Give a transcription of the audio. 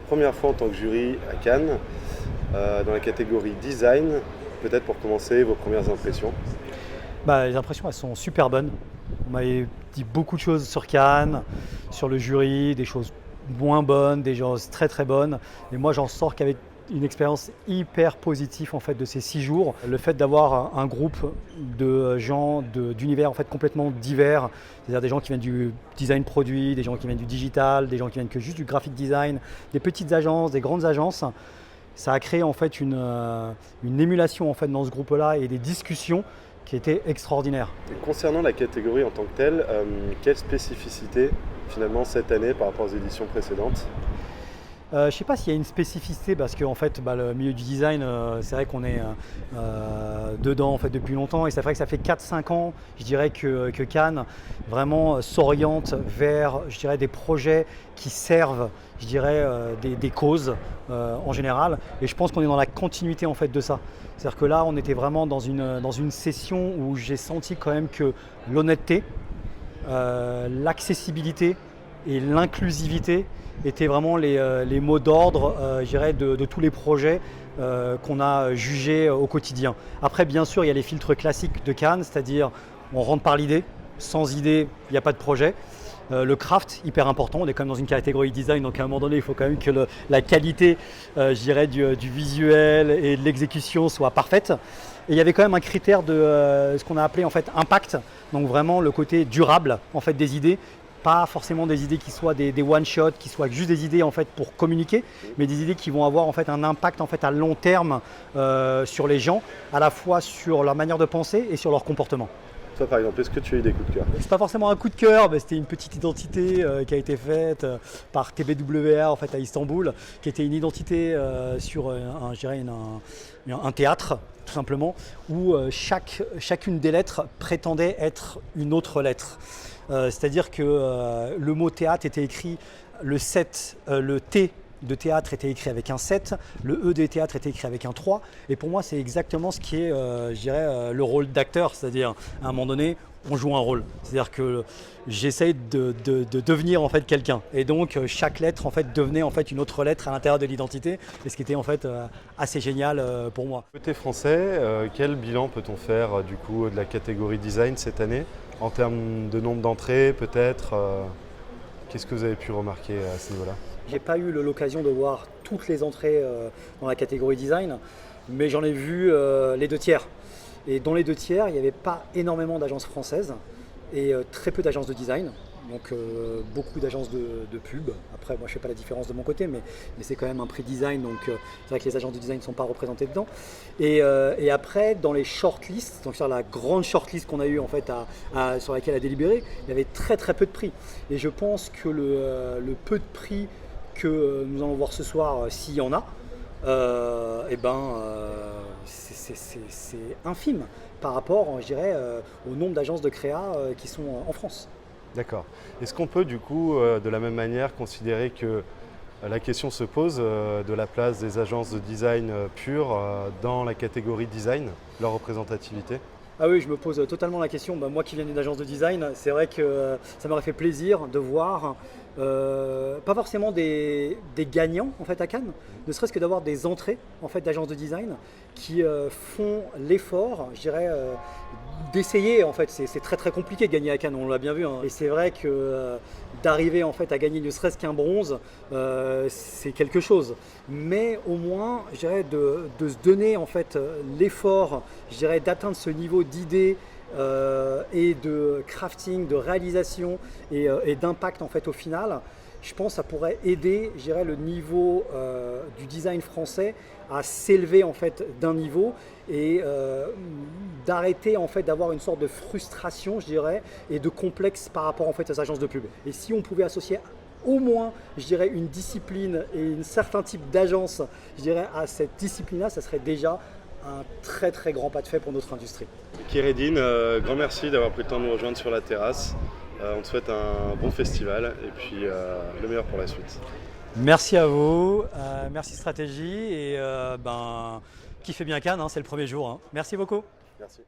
première fois en tant que jury à Cannes, dans la catégorie design. Peut-être pour commencer, vos premières impressions. Les impressions, elles sont super bonnes. On m'avait dit beaucoup de choses sur Cannes, sur le jury, des choses moins bonnes, des choses très très bonnes. Et moi, j'en sors qu'avec une expérience hyper positive en fait de ces 6 jours. Le fait d'avoir un groupe de gens d'univers en fait complètement divers, c'est-à-dire des gens qui viennent du design produit, des gens qui viennent du digital, des gens qui viennent que juste du graphic design, des petites agences, des grandes agences. Ça a créé en fait une émulation en fait dans ce groupe-là et des discussions qui étaient extraordinaires. Et concernant la catégorie en tant que telle, quelle spécificité finalement cette année par rapport aux éditions précédentes? Je ne sais pas s'il y a une spécificité parce que en fait, le milieu du design, c'est vrai qu'on est dedans en fait, depuis longtemps et c'est vrai que ça fait 4-5 ans, je dirais que Cannes vraiment s'oriente vers je dirais, des projets qui servent je dirais, des causes en général et je pense qu'on est dans la continuité en fait, de ça. C'est-à-dire que là, on était vraiment dans une session où j'ai senti quand même que l'honnêteté, l'accessibilité et l'inclusivité étaient vraiment les mots d'ordre je dirais, de tous les projets qu'on a jugés au quotidien. Après, bien sûr, il y a les filtres classiques de Cannes, c'est-à-dire on rentre par l'idée, sans idée, il n'y a pas de projet. Le craft, hyper important, on est quand même dans une catégorie design, donc à un moment donné, il faut quand même que la qualité je dirais, du visuel et de l'exécution soit parfaite. Et il y avait quand même un critère de ce qu'on a appelé en fait impact, donc vraiment le côté durable en fait, des idées. Pas forcément des idées qui soient des one-shot, qui soient juste des idées en fait, pour communiquer, mais des idées qui vont avoir en fait, un impact en fait, à long terme sur les gens, à la fois sur leur manière de penser et sur leur comportement. Toi par exemple, est-ce que tu as eu des coups de cœur? C'est pas forcément un coup de cœur, mais c'était une petite identité qui a été faite par TBWA en fait, à Istanbul, qui était une identité sur je dirais un théâtre, tout simplement, où chacune des lettres prétendait être une autre lettre. C'est-à-dire que le mot théâtre était écrit, le T de théâtre était écrit avec un 7, le E de théâtre était écrit avec un 3. Et pour moi, c'est exactement ce qui est, je dirais, le rôle d'acteur. C'est-à-dire, à un moment donné, on joue un rôle. C'est-à-dire que j'essaye de devenir en fait quelqu'un. Et donc, chaque lettre en fait devenait en fait une autre lettre à l'intérieur de l'identité. Et ce qui était en fait assez génial pour moi. Côté français, quel bilan peut-on faire du coup de la catégorie design cette année? En termes de nombre d'entrées, peut-être, qu'est-ce que vous avez pu remarquer à ce niveau-là? J'ai pas eu l'occasion de voir toutes les entrées dans la catégorie design, mais j'en ai vu les 2 tiers. Et dans les 2 tiers, il n'y avait pas énormément d'agences françaises et très peu d'agences de design. Donc beaucoup d'agences de pub. Après, moi je ne fais pas la différence de mon côté, mais c'est quand même un prix design, donc c'est vrai que les agences de design ne sont pas représentées dedans. Et après, dans les shortlists, donc sur la grande shortlist qu'on a eue en fait sur laquelle a délibéré, il y avait très très peu de prix. Et je pense que le peu de prix que nous allons voir ce soir, s'il y en a, c'est infime par rapport, je dirais, au nombre d'agences de créa qui sont en France. D'accord. Est-ce qu'on peut du coup, de la même manière, considérer que la question se pose de la place des agences de design pures dans la catégorie design, leur représentativité? Ah oui, je me pose totalement la question. Moi qui viens d'une agence de design, c'est vrai que ça m'aurait fait plaisir de voir, pas forcément des gagnants en fait, à Cannes, ne serait-ce que d'avoir des entrées en fait, d'agences de design qui font l'effort, je dirais, d'essayer. En fait, c'est très très compliqué de gagner à Cannes, on l'a bien vu. Et c'est vrai que d'arriver en fait, à gagner ne serait-ce qu'un bronze, c'est quelque chose. Mais au moins, je dirais, de se donner en fait, l'effort, je dirais, d'atteindre ce niveau d'idées et de crafting, de réalisation et d'impact en fait, au final. Je pense que ça pourrait aider, je dirais, le niveau du design français à s'élever en fait, d'un niveau et d'arrêter en fait, d'avoir une sorte de frustration, je dirais, et de complexe par rapport en fait, aux agences de pub. Et si on pouvait associer au moins, je dirais, une discipline et un certain type d'agence, je dirais, à cette discipline-là, ça serait déjà un très très grand pas de fait pour notre industrie. Kéredine, grand merci d'avoir pris le temps de nous rejoindre sur la terrasse. On te souhaite un bon festival et puis le meilleur pour la suite. Merci à vous, merci Stratégie et kiffez bien Cannes, c'est le premier jour. Merci beaucoup. Merci.